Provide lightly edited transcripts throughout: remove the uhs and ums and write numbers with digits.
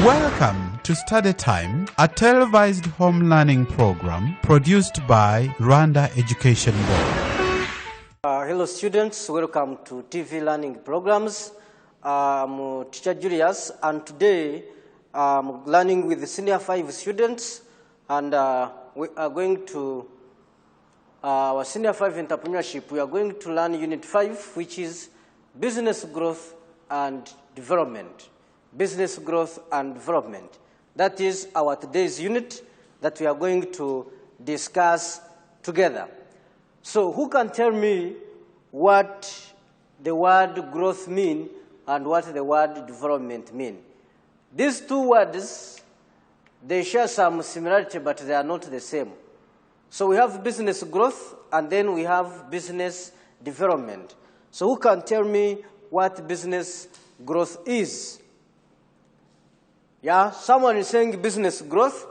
Welcome to Study Time, a televised home learning program produced by Rwanda Education Board. Hello students, welcome to TV learning programs. I'm teacher Julius, and today I'm learning with the senior 5 students, and we are going to our senior 5 entrepreneurship. We are going to learn unit 5, which is business growth and development. Business growth and development. That is our today's unit that we are going to discuss together. So who can tell me what the word growth mean and what the word development mean? These two words, they share some similarity, but they are not the same. So we have business growth and then we have business development. So who can tell me what business growth is? Yeah, someone is saying business growth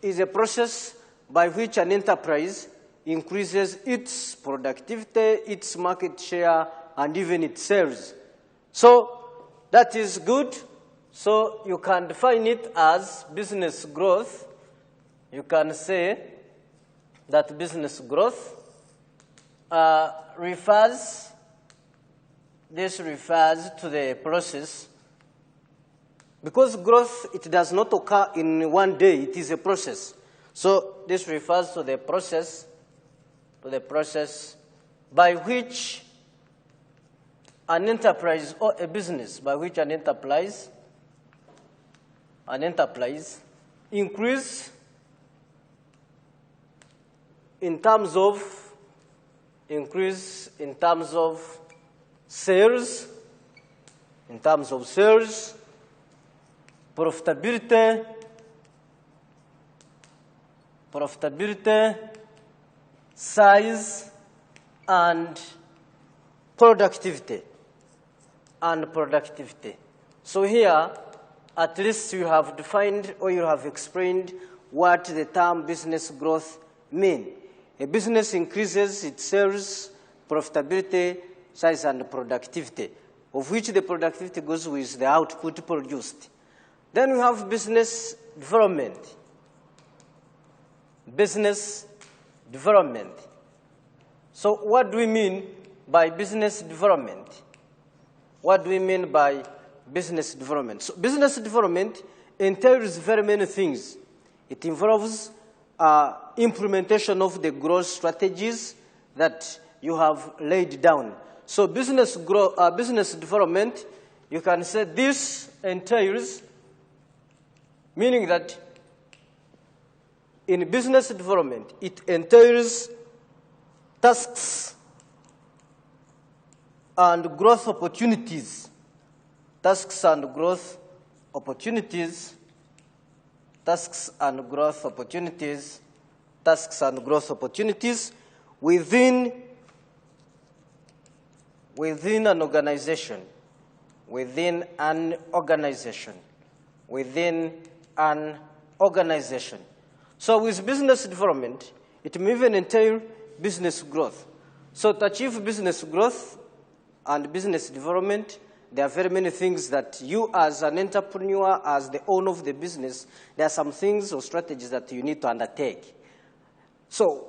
is a process by which an enterprise increases its productivity, its market share, and even its sales. So that is good. So you can define it as business growth. You can say that business growth refers to the process. Because growth, it does not occur in one day, it is a process. So this refers to the process by which an enterprise or a business, by which an enterprise increase in terms of sales, profitability, size, and productivity. So here, at least you have defined or you have explained what the term business growth means. A business increases its sales, profitability, size, and productivity, of which the productivity goes with the output produced. Then we have business development. So what do we mean by business development? So business development entails very many things. It involves implementation of the growth strategies that you have laid down. So business development, you can say this entails, meaning that in business development, it entails tasks and growth opportunities. Within an organization. So with business development, it may even entail business growth. So to achieve business growth and business development, there are very many things that you as an entrepreneur, as the owner of the business, there are some things or strategies that you need to undertake. So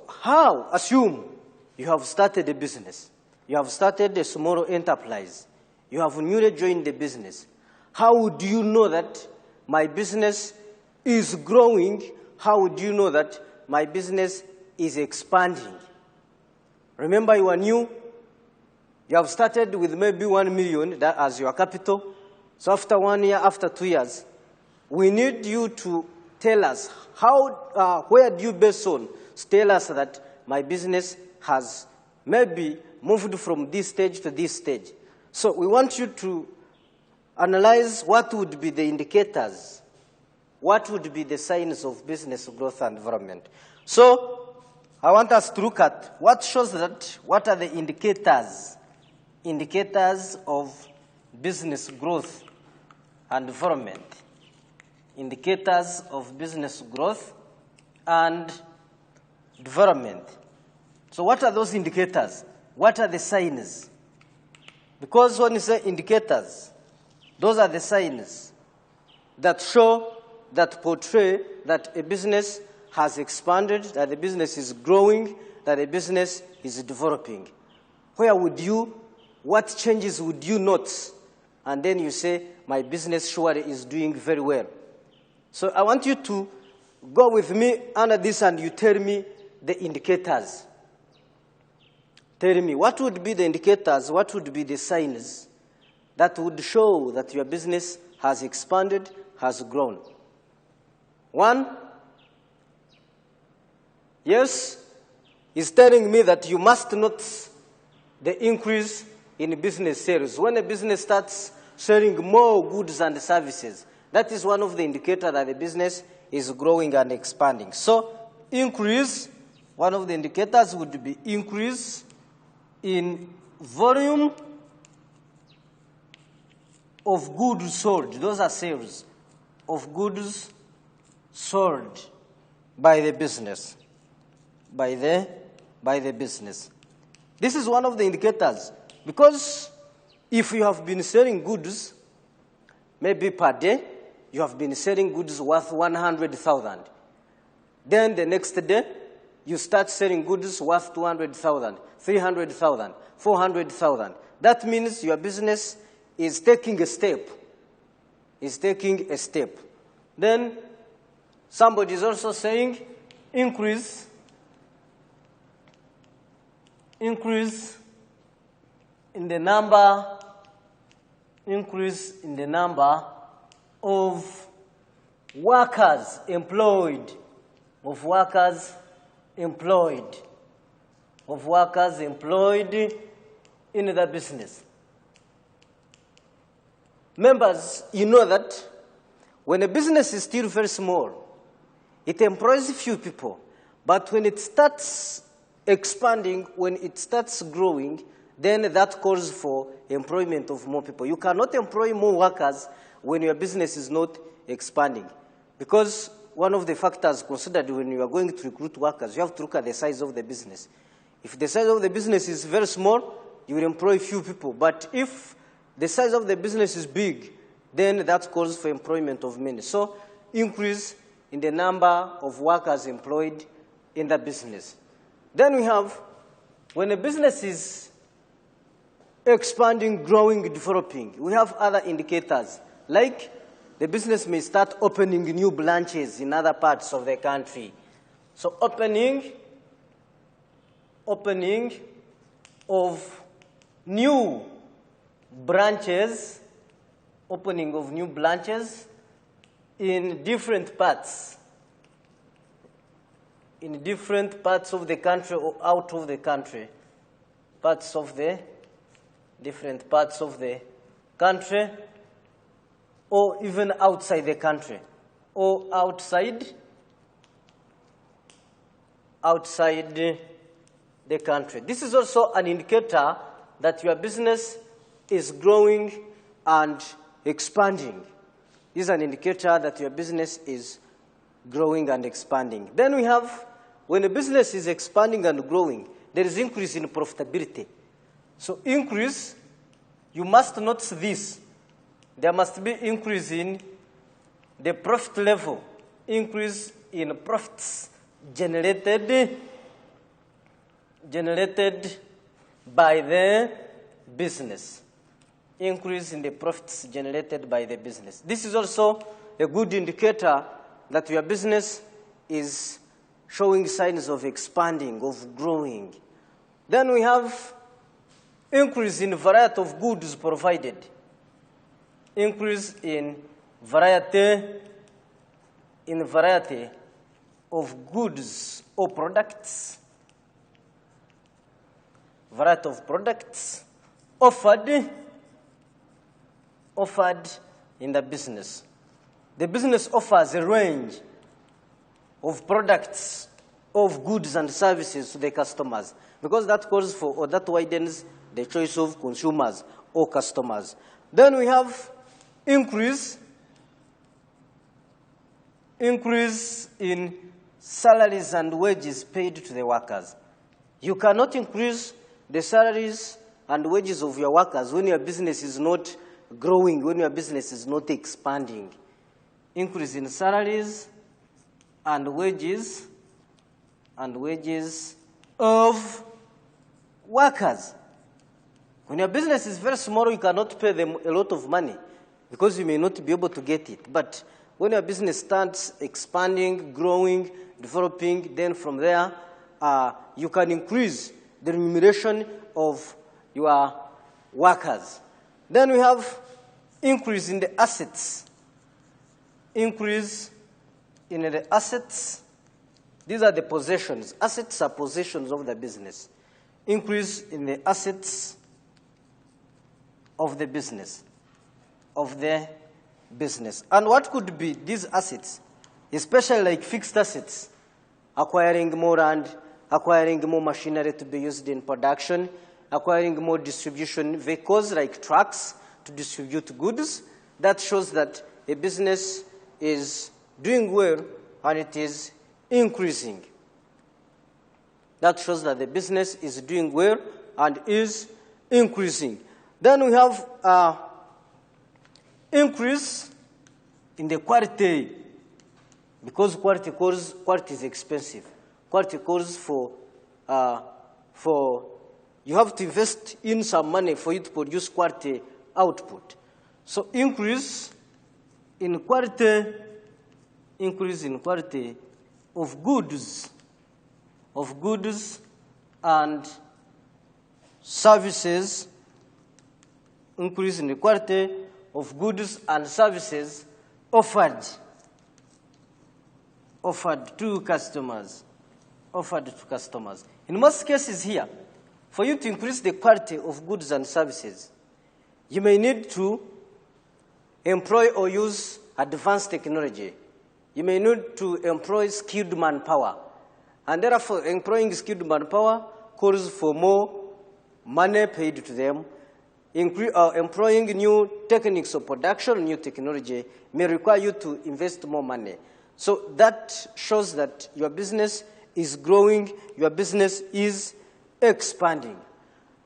assume you have started a business. You have started a small enterprise. You have newly joined the business. How would you know that my business is growing? How would you know that my business is expanding? Remember, you are new. You have started with maybe 1 million as your capital. So after 1 year, after 2 years, we need you to tell us where do you base on to tell us that my business has maybe moved from this stage to this stage. So we want you to analyze what would be the indicators, what would be the signs of business growth and development. So I want us to look at what shows that, what are the indicators of business growth and development. Indicators of business growth and development. So what are those indicators? What are the signs? Because when you say indicators, those are the signs. that show, that portray that a business has expanded, that the business is growing, that the business is developing. Where would you, what changes would you note? And then you say, my business surely is doing very well. So I want you to go with me under this and you tell me the indicators. Tell me, what would be the indicators, what would be the signs that would show that your business has expanded, has grown? One, yes, is telling me that you must note the increase in business sales. When a business starts selling more goods and services, that is one of the indicators that the business is growing and expanding. So increase, one of the indicators would be increase in volume of goods sold. Those are sales of goods sold by the business. By the business. This is one of the indicators, because if you have been selling goods, maybe per day, you have been selling goods worth 100,000. Then the next day, you start selling goods worth 200,000, 300,000, 400,000. That means your business is taking a step. Is taking a step. Then somebody is also saying increase in the number of workers employed, in the business. Members, you know that when a business is still very small, it employs few people. But when it starts expanding, when it starts growing, then that calls for employment of more people. You cannot employ more workers when your business is not expanding. Because one of the factors considered when you are going to recruit workers, you have to look at the size of the business. If the size of the business is very small, you will employ few people. But if the size of the business is big, then that calls for employment of many. So increase in the number of workers employed in the business. Then we have, when a business is expanding, growing, developing, we have other indicators, like the business may start opening new branches in other parts of the country. So opening of new branches, in different parts of the country or out of the country, different parts of the country, or even outside the country, or outside the country. This is also an indicator that your business is growing and expanding. This is an indicator that your business is growing and expanding. Then we have, when a business is expanding and growing, there is increase in profitability. So increase, you must notice this. There must be increase in the profit level, increase in profits generated by the business. Increase in the profits generated by the business. This is also a good indicator that your business is showing signs of expanding, of growing. Then we have increase in variety of goods provided. Increase in variety of goods or products. Variety of products offered in the business. The business offers a range of products, of goods and services to the customers, because that calls for, or that widens the choice of consumers or customers. Then we have increase in salaries and wages paid to the workers. You cannot increase the salaries and wages of your workers when your business is not growing, when your business is not expanding. increase in salaries and wages of workers. When your business is very small, you cannot pay them a lot of money because you may not be able to get it. But when your business starts expanding, growing, developing, then from there, you can increase the remuneration of your workers. Then we have increase in the assets. Increase in the assets. These are the possessions. Assets are possessions of the business. Increase in the assets of the business. And what could be these assets? Especially like fixed assets. Acquiring more land, acquiring more machinery to be used in production, acquiring more distribution vehicles like trucks to distribute goods. That shows that a business is doing well and it is increasing. That shows that the business is doing well and is increasing. Then we have increase in the quality, because quality is expensive. Quality calls for you have to invest in some money for you to produce quality output. So increase in quality of goods and services. Increase in the quality of goods and services offered to customers. In most cases here, for you to increase the quality of goods and services, you may need to employ or use advanced technology. You may need to employ skilled manpower. And therefore, employing skilled manpower calls for more money paid to them. Employing new techniques of production, new technology may require you to invest more money. So that shows that your business is growing, your business is expanding.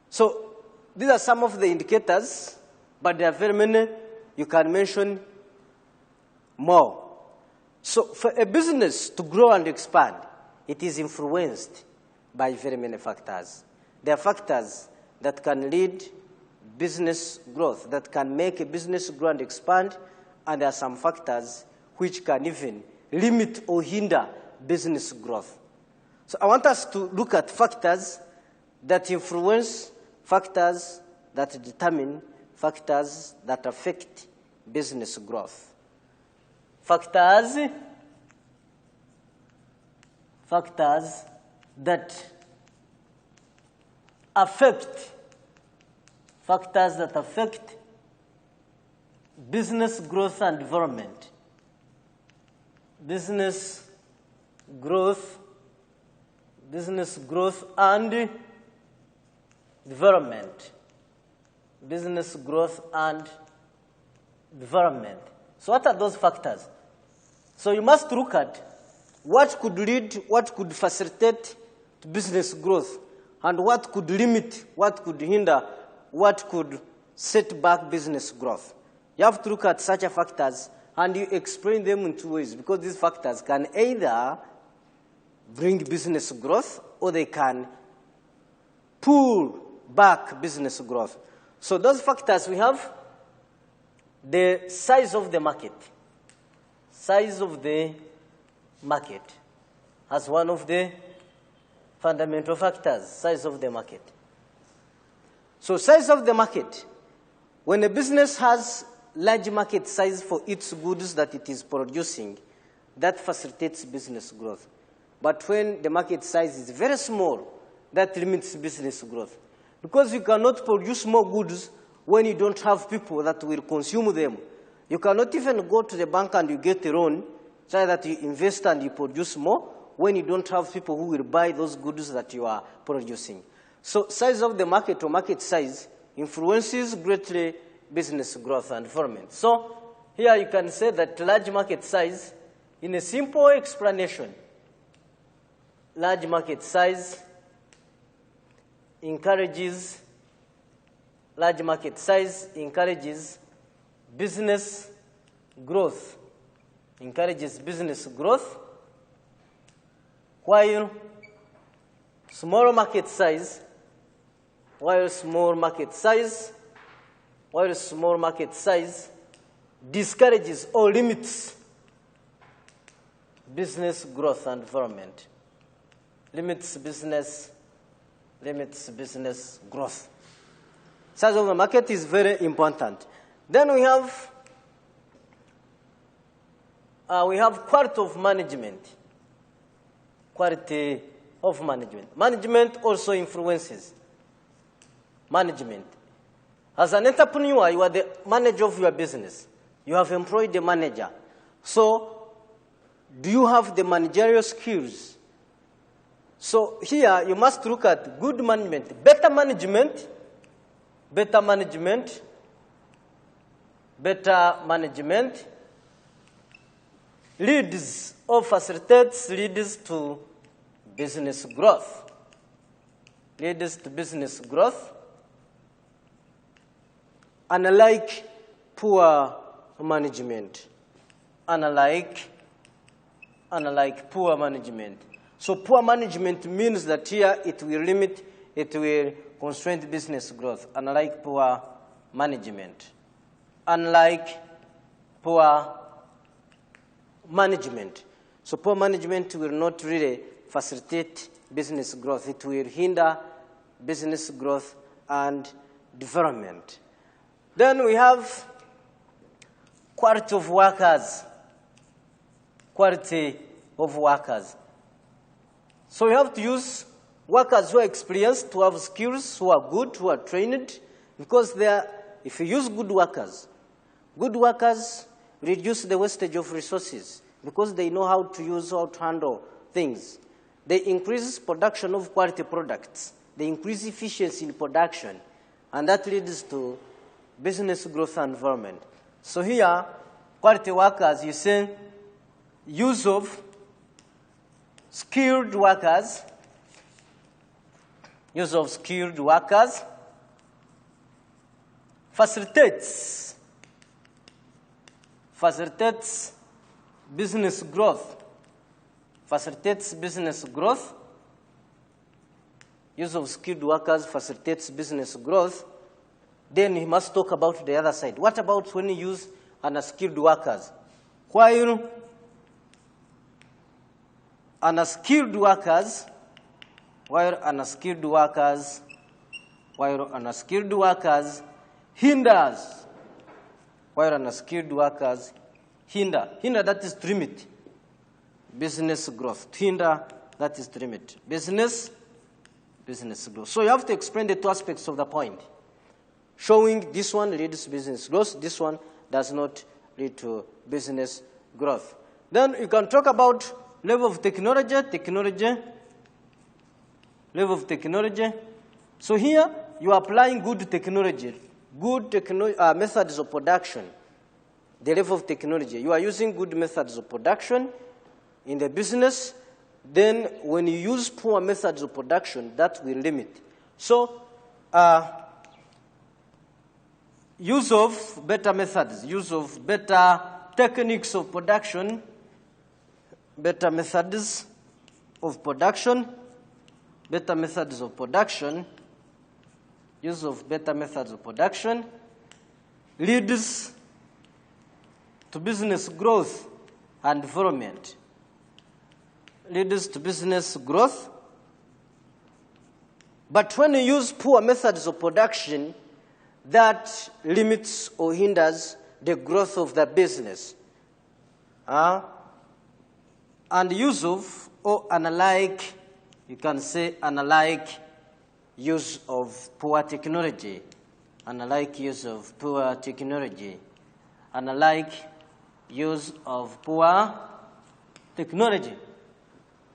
So these are some of the indicators, but there are very many. You can mention more. So for a business to grow and expand, it is influenced by very many factors. There are factors that can lead business growth, that can make a business grow and expand, and there are some factors which can even limit or hinder business growth. So I want us to look at factors that influence, factors that determine, factors that affect business growth. Factors that affect business growth and development. Business growth and development. Business growth and development. So what are those factors? So you must look at what could lead, what could facilitate business growth, and what could limit, what could hinder, what could set back business growth. You have to look at such factors and you explain them in two ways, because these factors can either bring business growth or they can pull back business growth. So those factors we have: the size of the market. Size of the market as one of the fundamental factors, size of the market. So size of the market, when a business has large market size for its goods that it is producing, that facilitates business growth. But when the market size is very small, that limits business growth. Because you cannot produce more goods when you don't have people that will consume them. You cannot even go to the bank and you get a loan so that you invest and you produce more when you don't have people who will buy those goods that you are producing. So size of the market or market size influences greatly business growth and development. So here you can say that large market size, in a simple explanation, large market size encourages business growth encourages business growth, while small market size discourages or limits business growth and development. Limits business growth. Size of the market is very important. Then we have quality of management. Quality of management. Management also influences management. As an entrepreneur, you are the manager of your business. You have employed a manager. So, do you have the managerial skills? So here you must look at good management, better management leads or facilitates leads to business growth. Unlike poor management. So poor management means that here it will constrain business growth, unlike poor management. So poor management will not really facilitate business growth. It will hinder business growth and development. Then we have quality of workers. So you have to use workers who are experienced, who have skills, who are good, who are trained, because if you use good workers reduce the wastage of resources because they know how to handle things. They increase production of quality products. They increase efficiency in production, and that leads to business growth and development. So here, quality workers, you say, use of skilled workers facilitates business growth. Use of skilled workers facilitates business growth. Then he must talk about the other side. What about when you use unskilled workers? While unskilled workers hinder. Hinder, that is to limit business growth. Hinder, that is to limit business growth. So you have to explain the two aspects of the point, showing this one leads to business growth, this one does not lead to business growth. Then you can talk about level of technology. So here you are applying good technology, methods of production. The level of technology. You are using good methods of production in the business. Then when you use poor methods of production, that will limit. So use of better methods, use of better techniques of production, better methods of production, use of better methods of production leads to business growth and development. But when you use poor methods of production, that limits or hinders the growth of the business. And use of, or unlike, you can say unlike use of poor technology. Unlike use of poor technology.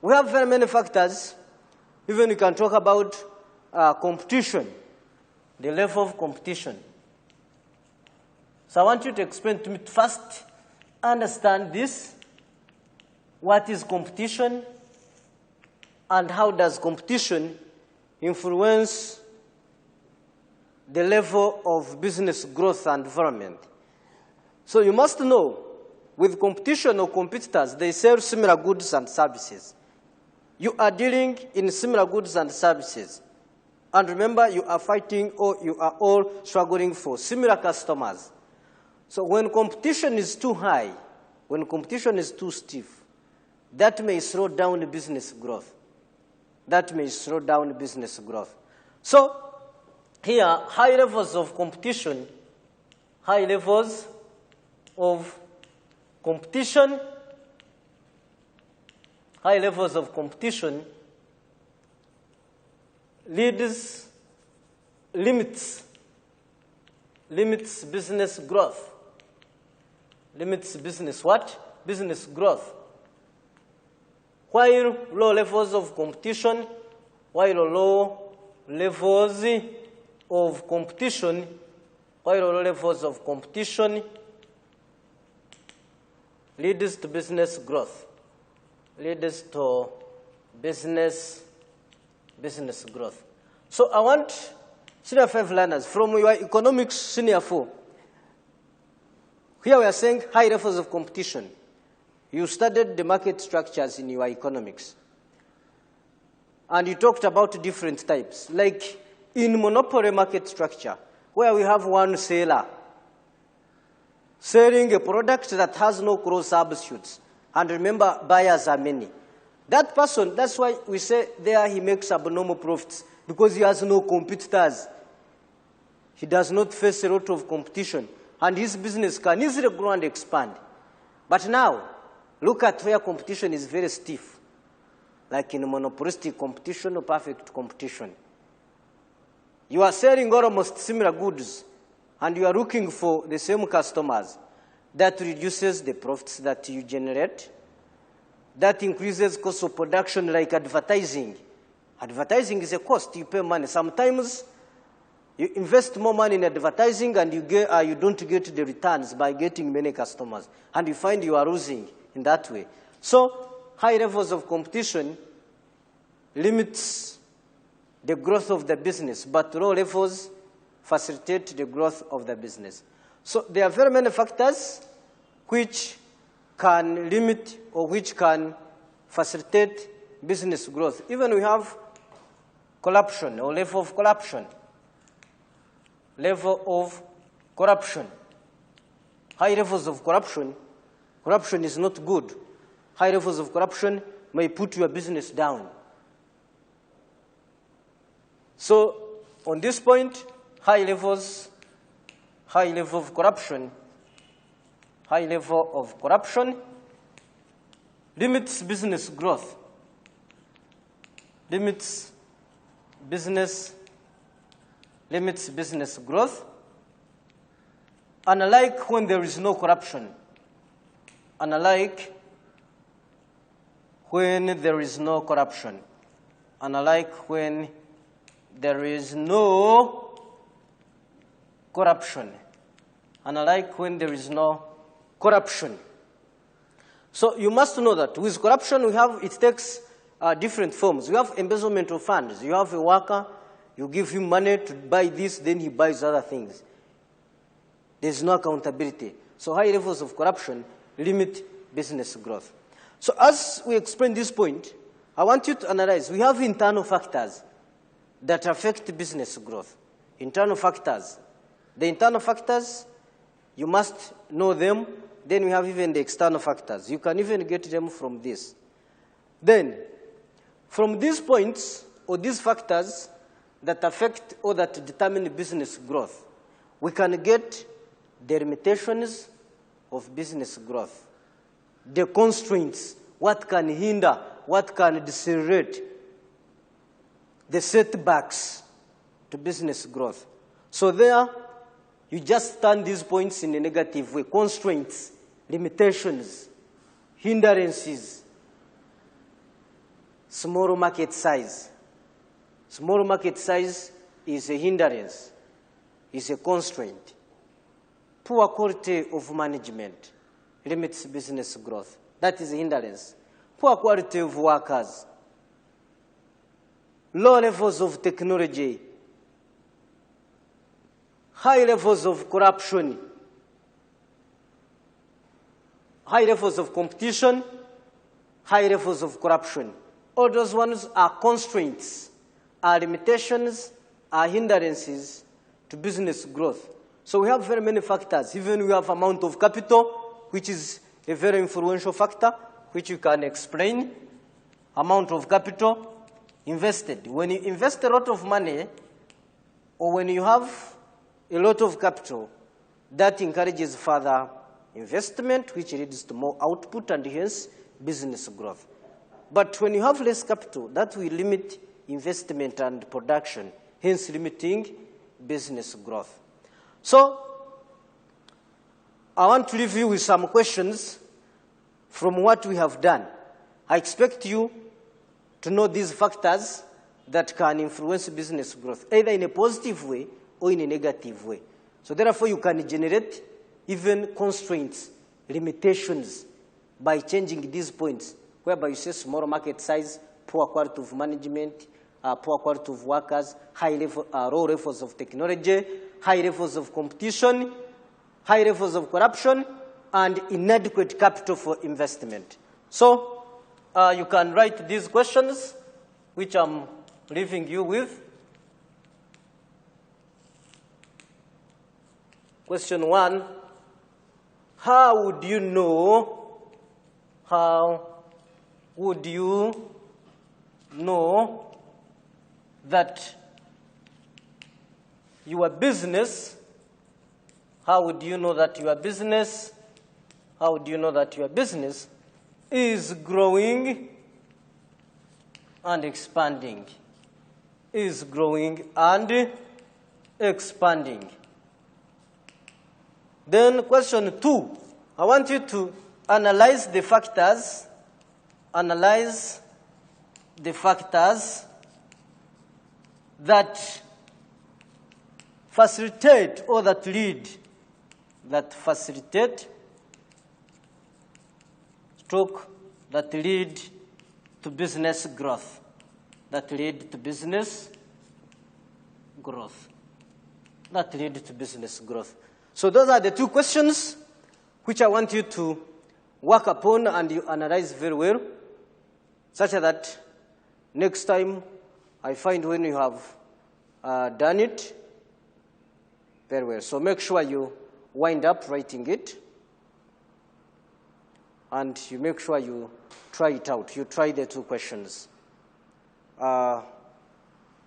We have very many factors. Even you can talk about competition, the level of competition. So I want you to explain to me first, understand this. What is competition? And how does competition influence the level of business growth and development? So you must know with competition or competitors, they sell similar goods and services. You are dealing in similar goods and services. And remember, you are fighting or you are all struggling for similar customers. So when competition is too high, when competition is too stiff, that may slow down business growth. That may slow down business growth. So here, high levels of competition, high levels of competition, high levels of competition limits business growth. Limits business what? Business growth. While low levels of competition, leads to business growth. Leads to business growth. So I want Senior 5 learners from your economics Senior 4. Here we are saying high levels of competition. You studied the market structures in your economics. And you talked about different types. Like in monopoly market structure, where we have one seller selling a product that has no cross substitutes. And remember, buyers are many. That person, that's why we say there he makes abnormal profits, because he has no competitors. He does not face a lot of competition. And his business can easily grow and expand. But now, look at where competition is very stiff, like in monopolistic competition or perfect competition. You are selling almost similar goods, and you are looking for the same customers. That reduces the profits that you generate. That increases cost of production, like advertising. Advertising is a cost. You pay money. Sometimes you invest more money in advertising and you don't get the returns by getting many customers. And you find you are losing in that way. So high levels of competition limits the growth of the business, but low levels facilitate the growth of the business. So there are very many factors which can limit or which can facilitate business growth. Even we have corruption or level of corruption. Level of corruption. High levels of corruption. Corruption is not good. High levels of corruption may put your business down. So on this point, high level of corruption limits business growth. Limits business growth, unlike when there is no corruption. Unlike when there is no corruption. Unlike when there is no corruption. Unlike when there is no corruption. So you must know that with corruption, it takes different forms. You have embezzlement of funds. You have a worker, you give him money to buy this, then he buys other things. There's no accountability. So high levels of corruption limit business growth. So as we explain this point, I want you to analyze. We have internal factors that affect business growth. Internal factors. The internal factors, you must know them. Then we have even the external factors. You can even get them from this. Then, from these points or these factors that affect or that determine business growth, we can get the limitations of business growth, the constraints, what can hinder, what can decelerate, the setbacks to business growth. So there, you just turn these points in a negative way. Constraints, limitations, hindrances, small market size. Small market size is a hindrance, is a constraint. Poor quality of management limits business growth. That is a hindrance. Poor quality of workers. Low levels of technology. High levels of corruption. high levels of competition, high levels of corruption. All those ones are constraints, are limitations, are hindrances to business growth. So we have very many factors. Even we have amount of capital, which is a very influential factor, which you can explain. Amount of capital invested. When you invest a lot of money, or when you have a lot of capital, that encourages further investment, which leads to more output and hence business growth. But when you have less capital, that will limit investment and production, hence limiting business growth. So I want to leave you with some questions from what we have done. I expect you to know these factors that can influence business growth, either in a positive way or in a negative way. So therefore, you can generate even constraints, limitations, by changing these points, whereby you say small market size, poor quality of management, poor quality of workers, low levels of technology, high levels of competition, high levels of corruption, and inadequate capital for investment. So you can write these questions, which I'm leaving you with. Question 1, how would you know that your business, is growing and expanding? Is growing and expanding. Then question 2, I want you to analyze the factors that facilitate or that lead to business growth. So those are the 2 questions which I want you to work upon and you analyze very well, such that next time I find when you have done it very well. So make sure you wind up writing it, and you make sure you try it out. You try the 2 questions.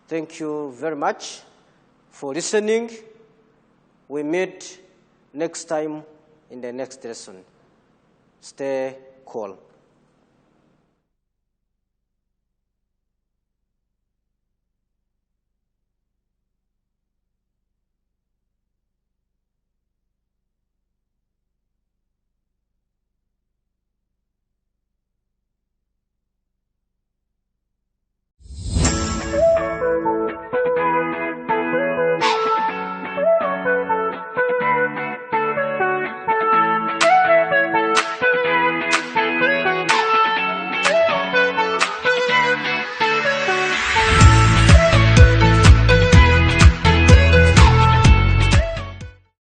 Thank you very much for listening. We meet next time in the next lesson. Stay cool.